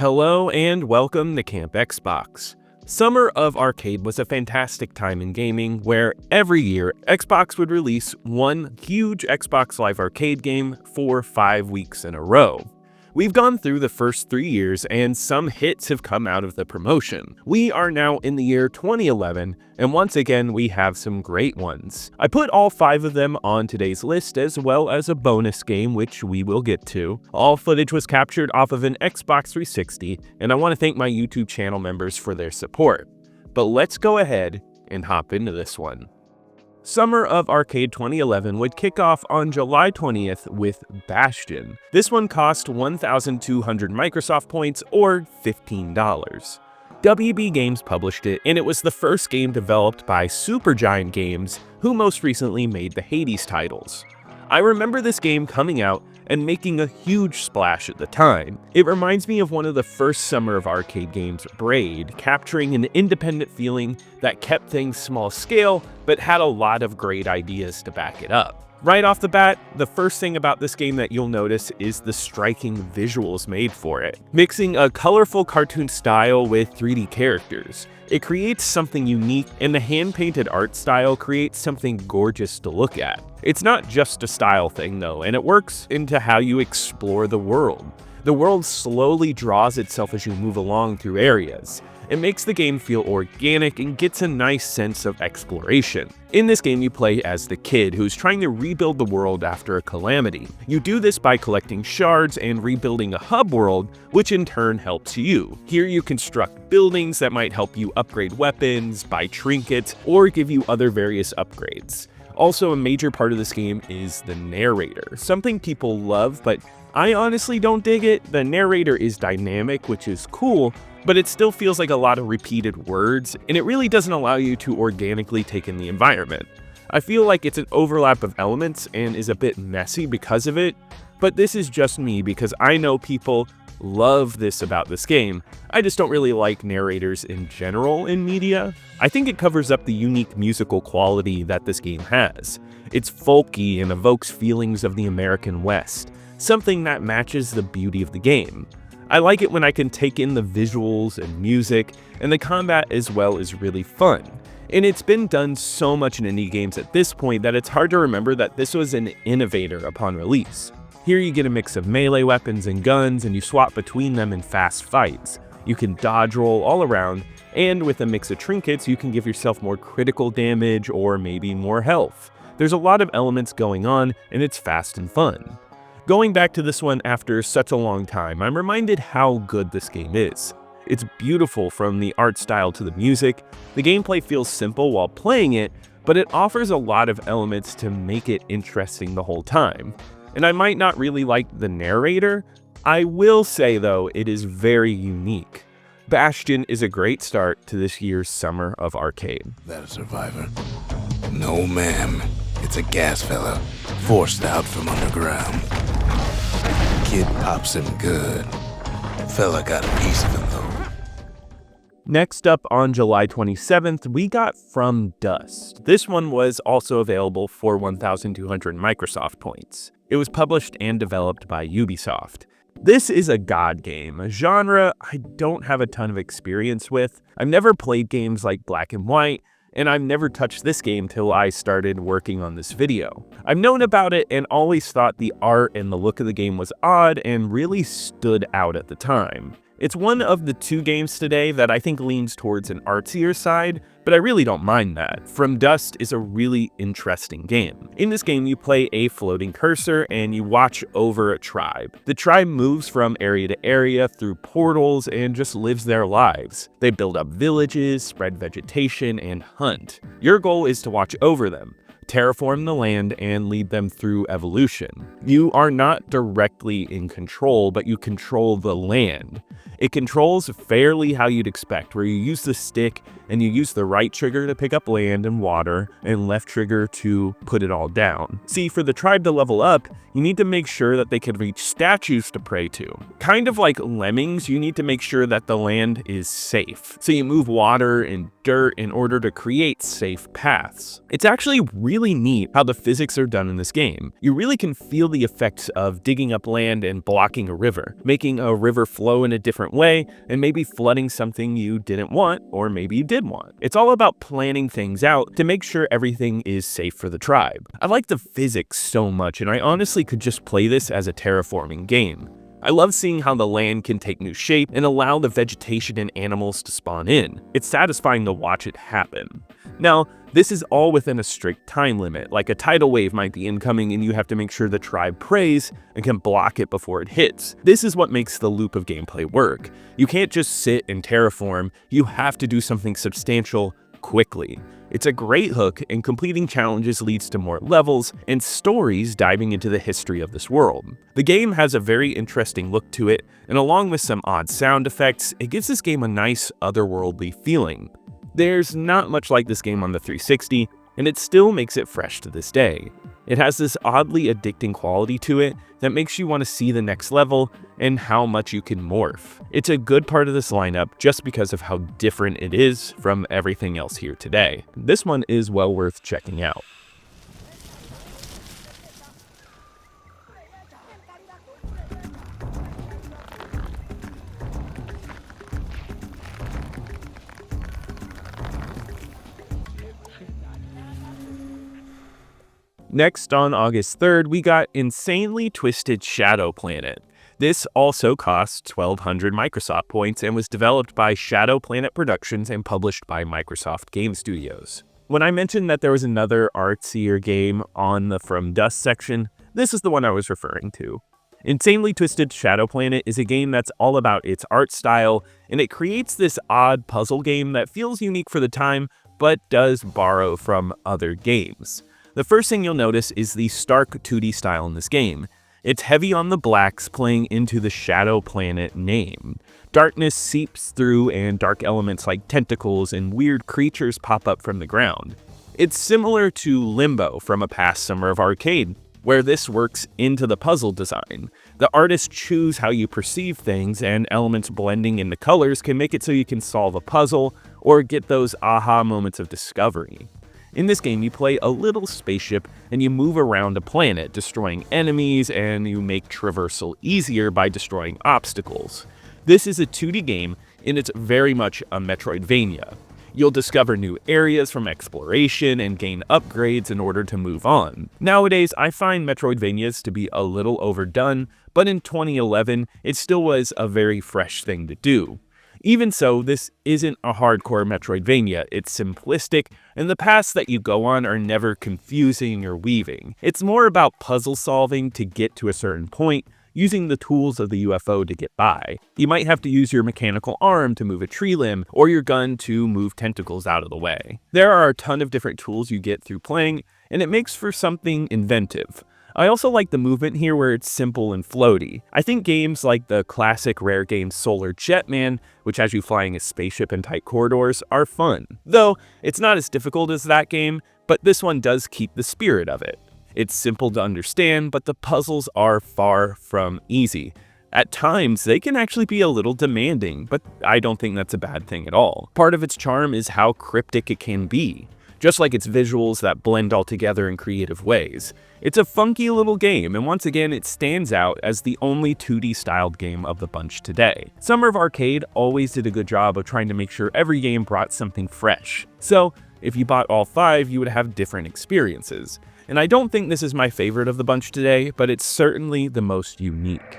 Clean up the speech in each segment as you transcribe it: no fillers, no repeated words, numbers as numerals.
Hello and welcome to Camp Xbox. Summer of Arcade was a fantastic time in gaming where every year Xbox would release one huge Xbox Live Arcade game for 5 weeks in a row. We've gone through the first 3 years and some hits have come out of the promotion. We are now in the year 2011 and once again we have some great ones. I put all 5 of them on today's list as well as a bonus game which we will get to. All footage was captured off of an Xbox 360 and I want to thank my YouTube channel members for their support. But let's go ahead and hop into this one. Summer of Arcade 2011 would kick off on July 20th with Bastion. This one cost 1,200 Microsoft points or $15. WB Games published it, and it was the first game developed by Supergiant Games, who most recently made the Hades titles. I remember this game coming out and making a huge splash at the time. It reminds me of one of the first Summer of Arcade games, Braid, capturing an independent feeling that kept things small scale, but had a lot of great ideas to back it up. Right off the bat, the first thing about this game that you'll notice is the striking visuals made for it. Mixing a colorful cartoon style with 3D characters, it creates something unique, and the hand-painted art style creates something gorgeous to look at. It's not just a style thing though, and it works into how you explore the world. The world slowly draws itself as you move along through areas. It makes the game feel organic and gets a nice sense of exploration. In this game, you play as the kid who's trying to rebuild the world after a calamity. You do this by collecting shards and rebuilding a hub world, which in turn helps you. Here you construct buildings that might help you upgrade weapons, buy trinkets, or give you other various upgrades. Also, a major part of this game is the narrator, something people love, but I honestly don't dig it. The narrator is dynamic, which is cool, but it still feels like a lot of repeated words, and it really doesn't allow you to organically take in the environment. I feel like it's an overlap of elements and is a bit messy because of it, but this is just me because I know people love this about this game. I just don't really like narrators in general in media. I think it covers up the unique musical quality that this game has. It's folky and evokes feelings of the American West, something that matches the beauty of the game. I like it when I can take in the visuals and music, and the combat as well is really fun. And it's been done so much in indie games at this point that it's hard to remember that this was an innovator upon release. Here you get a mix of melee weapons and guns, and you swap between them in fast fights. You can dodge roll all around, and with a mix of trinkets you can give yourself more critical damage or maybe more health. There's a lot of elements going on, and it's fast and fun. Going back to this one after such a long time, I'm reminded how good this game is. It's beautiful from the art style to the music. The gameplay feels simple while playing it, but it offers a lot of elements to make it interesting the whole time. And I might not really like the narrator. I will say though, it is very unique. Bastion is a great start to this year's Summer of Arcade. That a survivor? No, ma'am. It's a gas fella, forced out from underground. Kid pops him good. Fella got a piece of him though. Next up on July 27th, we got From Dust. This one was also available for 1,200 Microsoft points. It was published and developed by Ubisoft. This is a god game, a genre I don't have a ton of experience with. I've never played games like Black and White, and I've never touched this game till I started working on this video. I've known about it and always thought the art and the look of the game was odd and really stood out at the time. It's one of the 2 games today that I think leans towards an artsier side, but I really don't mind that. From Dust is a really interesting game. In this game, you play a floating cursor and you watch over a tribe. The tribe moves from area to area through portals and just lives their lives. They build up villages, spread vegetation, and hunt. Your goal is to watch over them, terraform the land, and lead them through evolution. You are not directly in control, but you control the land. It controls fairly how you'd expect, where you use the stick and you use the right trigger to pick up land and water, and left trigger to put it all down. See, for the tribe to level up, you need to make sure that they can reach statues to pray to. Kind of like lemmings, you need to make sure that the land is safe. So you move water and dirt in order to create safe paths. It's actually really neat how the physics are done in this game. You really can feel the effects of digging up land and blocking a river, making a river flow in a different way, and maybe flooding something you didn't want, or maybe you did want. It's all about planning things out to make sure everything is safe for the tribe. I like the physics so much, and I honestly could just play this as a terraforming game. I love seeing how the land can take new shape and allow the vegetation and animals to spawn in. It's satisfying to watch it happen. Now, this is all within a strict time limit, like a tidal wave might be incoming and you have to make sure the tribe prays and can block it before it hits. This is what makes the loop of gameplay work. You can't just sit and terraform, you have to do something substantial quickly. It's a great hook, and completing challenges leads to more levels and stories diving into the history of this world. The game has a very interesting look to it, and along with some odd sound effects, it gives this game a nice otherworldly feeling. There's not much like this game on the 360, and it still makes it fresh to this day. It has this oddly addicting quality to it that makes you want to see the next level and how much you can morph. It's a good part of this lineup just because of how different it is from everything else here today. This one is well worth checking out. Next, on August 3rd, we got Insanely Twisted Shadow Planet. This also cost 1,200 Microsoft points and was developed by Shadow Planet Productions and published by Microsoft Game Studios. When I mentioned that there was another artsier game on the From Dust section, this is the one I was referring to. Insanely Twisted Shadow Planet is a game that's all about its art style, and it creates this odd puzzle game that feels unique for the time, but does borrow from other games. The first thing you'll notice is the stark 2D style in this game. It's heavy on the blacks, playing into the Shadow Planet name. Darkness seeps through and dark elements like tentacles and weird creatures pop up from the ground. It's similar to Limbo from a past summer of arcade, where this works into the puzzle design. The artists choose how you perceive things, and elements blending in the colors can make it so you can solve a puzzle or get those aha moments of discovery. In this game, you play a little spaceship and you move around a planet, destroying enemies, and you make traversal easier by destroying obstacles. This is a 2D game, and it's very much a Metroidvania. You'll discover new areas from exploration and gain upgrades in order to move on. Nowadays, I find Metroidvanias to be a little overdone, but in 2011, it still was a very fresh thing to do. Even so, this isn't a hardcore Metroidvania. It's simplistic, and the paths that you go on are never confusing or weaving. It's more about puzzle solving to get to a certain point, using the tools of the UFO to get by. You might have to use your mechanical arm to move a tree limb, or your gun to move tentacles out of the way. There are a ton of different tools you get through playing, and it makes for something inventive. I also like the movement here where it's simple and floaty. I think games like the classic rare game Solar Jetman, which has you flying a spaceship in tight corridors, are fun. Though, it's not as difficult as that game, but this one does keep the spirit of it. It's simple to understand, but the puzzles are far from easy. At times, they can actually be a little demanding, but I don't think that's a bad thing at all. Part of its charm is how cryptic it can be, just like its visuals that blend all together in creative ways. It's a funky little game, and once again, it stands out as the only 2D styled game of the bunch today. Summer of Arcade always did a good job of trying to make sure every game brought something fresh. So, if you bought all 5, you would have different experiences. And I don't think this is my favorite of the bunch today, but it's certainly the most unique.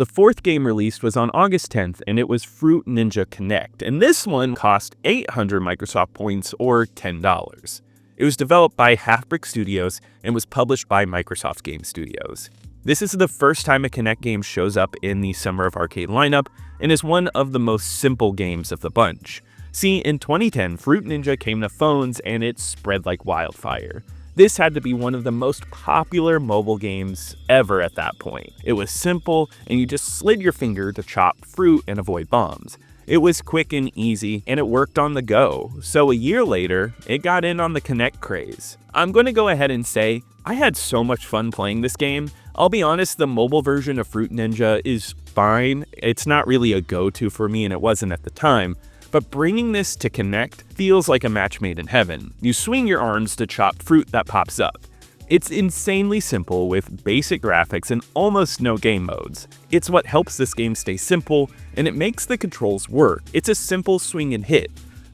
The fourth game released was on August 10th, and it was Fruit Ninja Kinect, and this one cost 800 Microsoft points or $10. It was developed by Half Brick Studios and was published by Microsoft Game Studios. This is the first time a Kinect game shows up in the Summer of Arcade lineup and is one of the most simple games of the bunch. See, in 2010, Fruit Ninja came to phones and it spread like wildfire. This had to be one of the most popular mobile games ever at that point. It was simple, and you just slid your finger to chop fruit and avoid bombs. It was quick and easy, and it worked on the go. So a year later, it got in on the Kinect craze. I'm going to go ahead and say, I had so much fun playing this game. I'll be honest, the mobile version of Fruit Ninja is fine. It's not really a go-to for me, and it wasn't at the time. But bringing this to Kinect feels like a match made in heaven. You swing your arms to chop fruit that pops up. It's insanely simple with basic graphics and almost no game modes. It's what helps this game stay simple, and it makes the controls work. It's a simple swing and hit.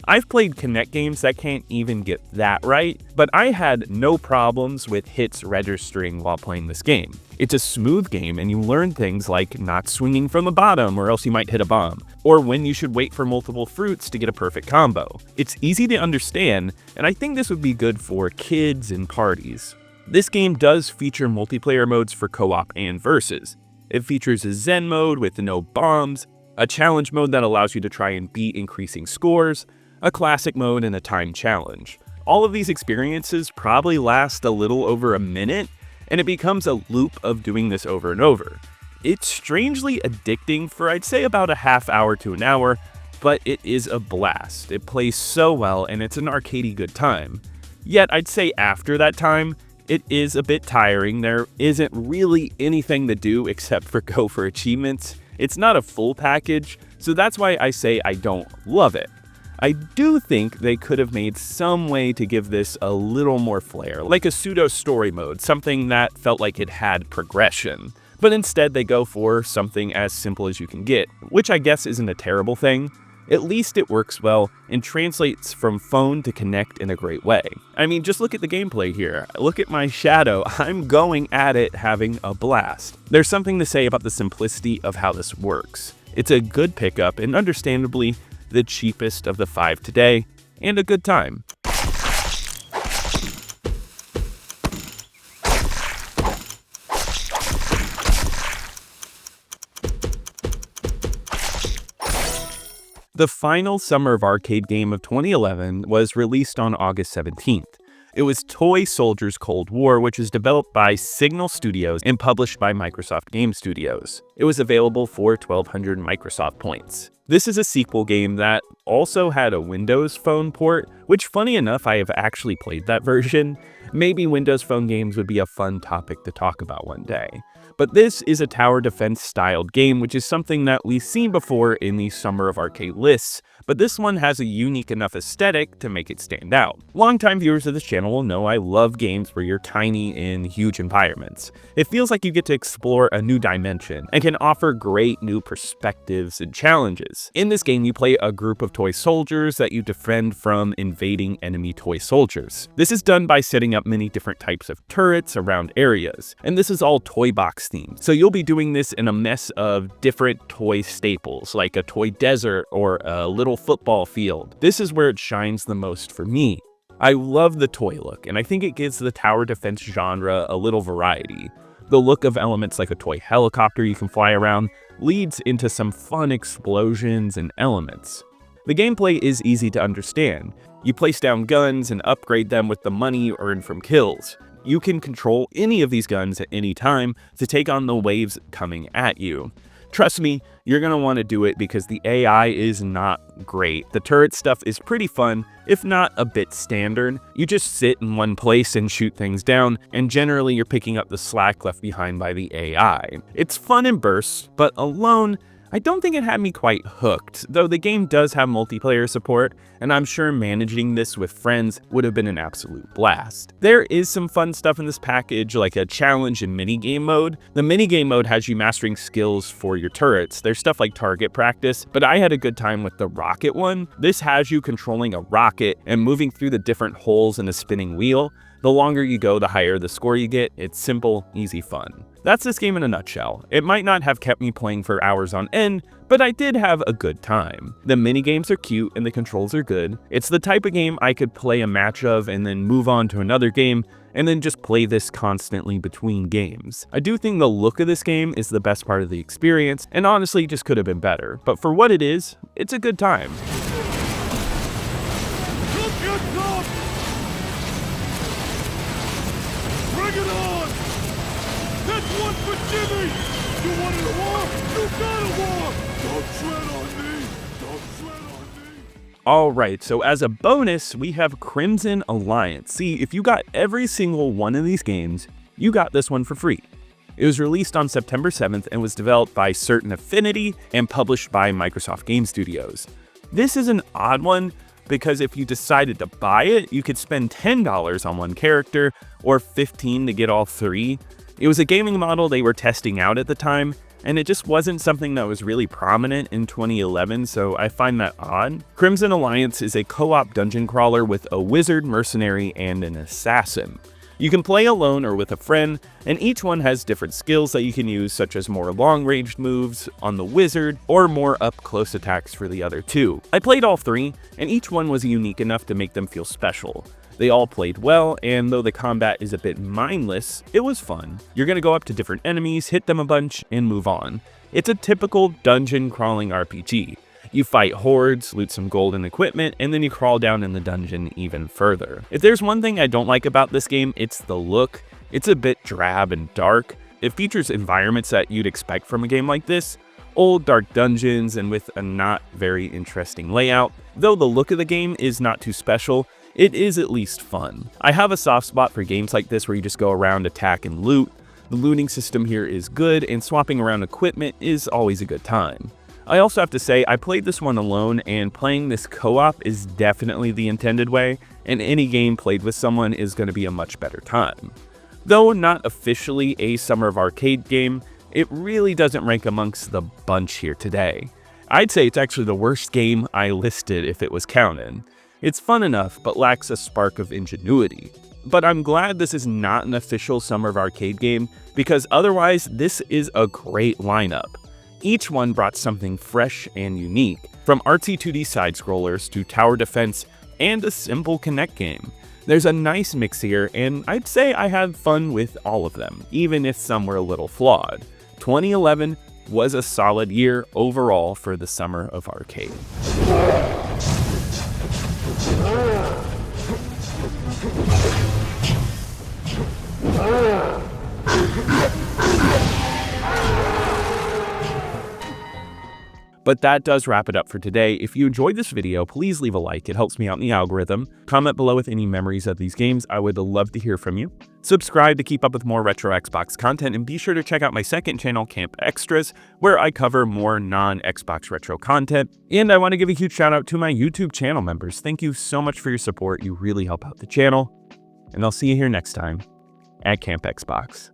I've played Kinect games that can't even get that right, but I had no problems with hits registering while playing this game. It's a smooth game, and you learn things like not swinging from the bottom or else you might hit a bomb, or when you should wait for multiple fruits to get a perfect combo. It's easy to understand, and I think this would be good for kids and parties. This game does feature multiplayer modes for co-op and versus. It features a Zen mode with no bombs, a challenge mode that allows you to try and beat increasing scores, a classic mode, and a time challenge. All of these experiences probably last a little over a minute, and it becomes a loop of doing this over and over. It's strangely addicting for I'd say about a half hour to an hour, but it is a blast. It plays so well, and it's an arcadey good time. Yet I'd say after that time, it is a bit tiring. There isn't really anything to do except for go for achievements. It's not a full package, so that's why I say I don't love it. I do think they could have made some way to give this a little more flair, like a pseudo story mode, something that felt like it had progression. But instead they go for something as simple as you can get, which I guess isn't a terrible thing. At least it works well and translates from phone to Kinect in a great way. I mean, just look at the gameplay here. Look at my shadow. I'm going at it having a blast. There's something to say about the simplicity of how this works. It's a good pickup and understandably the cheapest of the 5 today, and a good time. The final Summer of Arcade game of 2011 was released on August 17th. It was Toy Soldiers Cold War, which was developed by Signal Studios and published by Microsoft Game Studios. It was available for 1,200 Microsoft points. This is a sequel game that also had a Windows Phone port, which funny enough, I have actually played that version. Maybe Windows Phone games would be a fun topic to talk about one day. But this is a tower defense styled game, which is something that we've seen before in the Summer of Arcade lists, but this one has a unique enough aesthetic to make it stand out. Longtime viewers of this channel will know I love games where you're tiny in huge environments. It feels like you get to explore a new dimension and can offer great new perspectives and challenges. In this game, you play a group of toy soldiers that you defend from invading enemy toy soldiers. This is done by setting up many different types of turrets around areas, and this is all toy box themed. So you'll be doing this in a mess of different toy staples, like a toy desert or a little football field. This is where it shines the most for me. I love the toy look, and I think it gives the tower defense genre a little variety. The look of elements like a toy helicopter you can fly around leads into some fun explosions and elements. The gameplay is easy to understand. You place down guns and upgrade them with the money you earn from kills. You can control any of these guns at any time to take on the waves coming at you. Trust me, you're going to want to do it because the AI is not great. The turret stuff is pretty fun, if not a bit standard. You just sit in one place and shoot things down, and generally you're picking up the slack left behind by the AI. It's fun in bursts, but alone, I don't think it had me quite hooked, though the game does have multiplayer support, and I'm sure managing this with friends would have been an absolute blast. There is some fun stuff in this package, like a challenge and minigame mode. The minigame mode has you mastering skills for your turrets. There's stuff like target practice, but I had a good time with the rocket one. This has you controlling a rocket and moving through the different holes in a spinning wheel. The longer you go, the higher the score you get. It's simple, easy fun. That's this game in a nutshell. It might not have kept me playing for hours on end, but I did have a good time. The minigames are cute and the controls are good. It's the type of game I could play a match of and then move on to another game, and then just play this constantly between games. I do think the look of this game is the best part of the experience, and honestly just could have been better. But for what it is, it's a good time. Bring it on! That's one for Jimmy! You wanted a war? You got a war! Don't tread on me! Don't tread on me! Alright, so as a bonus, we have Crimson Alliance. See, if you got every single one of these games, you got this one for free. It was released on September 7th and was developed by Certain Affinity and published by Microsoft Game Studios. This is an odd one because if you decided to buy it, you could spend $10 on one character or $15 to get all three. It was a gaming model they were testing out at the time, and it just wasn't something that was really prominent in 2011, so I find that odd. Crimson Alliance is a co-op dungeon crawler with a wizard, mercenary, and an assassin. You can play alone or with a friend, and each one has different skills that you can use, such as more long-range moves on the wizard or more up-close attacks for the other two. I played all three, and each one was unique enough to make them feel special. They all played well, and though the combat is a bit mindless, it was fun. You're gonna go up to different enemies, hit them a bunch, and move on. It's a typical dungeon crawling RPG. You fight hordes, loot some gold and equipment, and then you crawl down in the dungeon even further. If there's one thing I don't like about this game, it's the look. It's a bit drab and dark. It features environments that you'd expect from a game like this. Old dark dungeons and with a not very interesting layout. Though the look of the game is not too special, it is at least fun. I have a soft spot for games like this where you just go around, attack, and loot. The looting system here is good, and swapping around equipment is always a good time. I also have to say, I played this one alone, and playing this co-op is definitely the intended way, and any game played with someone is going to be a much better time. Though not officially a Summer of Arcade game, it really doesn't rank amongst the bunch here today. I'd say it's actually the worst game I listed if it was counted. It's fun enough, but lacks a spark of ingenuity. But I'm glad this is not an official Summer of Arcade game, because otherwise this is a great lineup. Each one brought something fresh and unique, from artsy 2D side-scrollers to tower defense and a simple Kinect game. There's a nice mix here, and I'd say I had fun with all of them, even if some were a little flawed. 2011 was a solid year overall for the Summer of Arcade. But that does wrap it up for today. If you enjoyed this video, please leave a like. It helps me out in the algorithm. Comment below with any memories of these games. I would love to hear from you. Subscribe to keep up with more retro Xbox content, and be sure to check out my second channel, Camp Extras, where I cover more non-Xbox retro content. And I want to give a huge shout out to my YouTube channel members. Thank you so much for your support. You really help out the channel. And I'll see you here next time at Camp Xbox.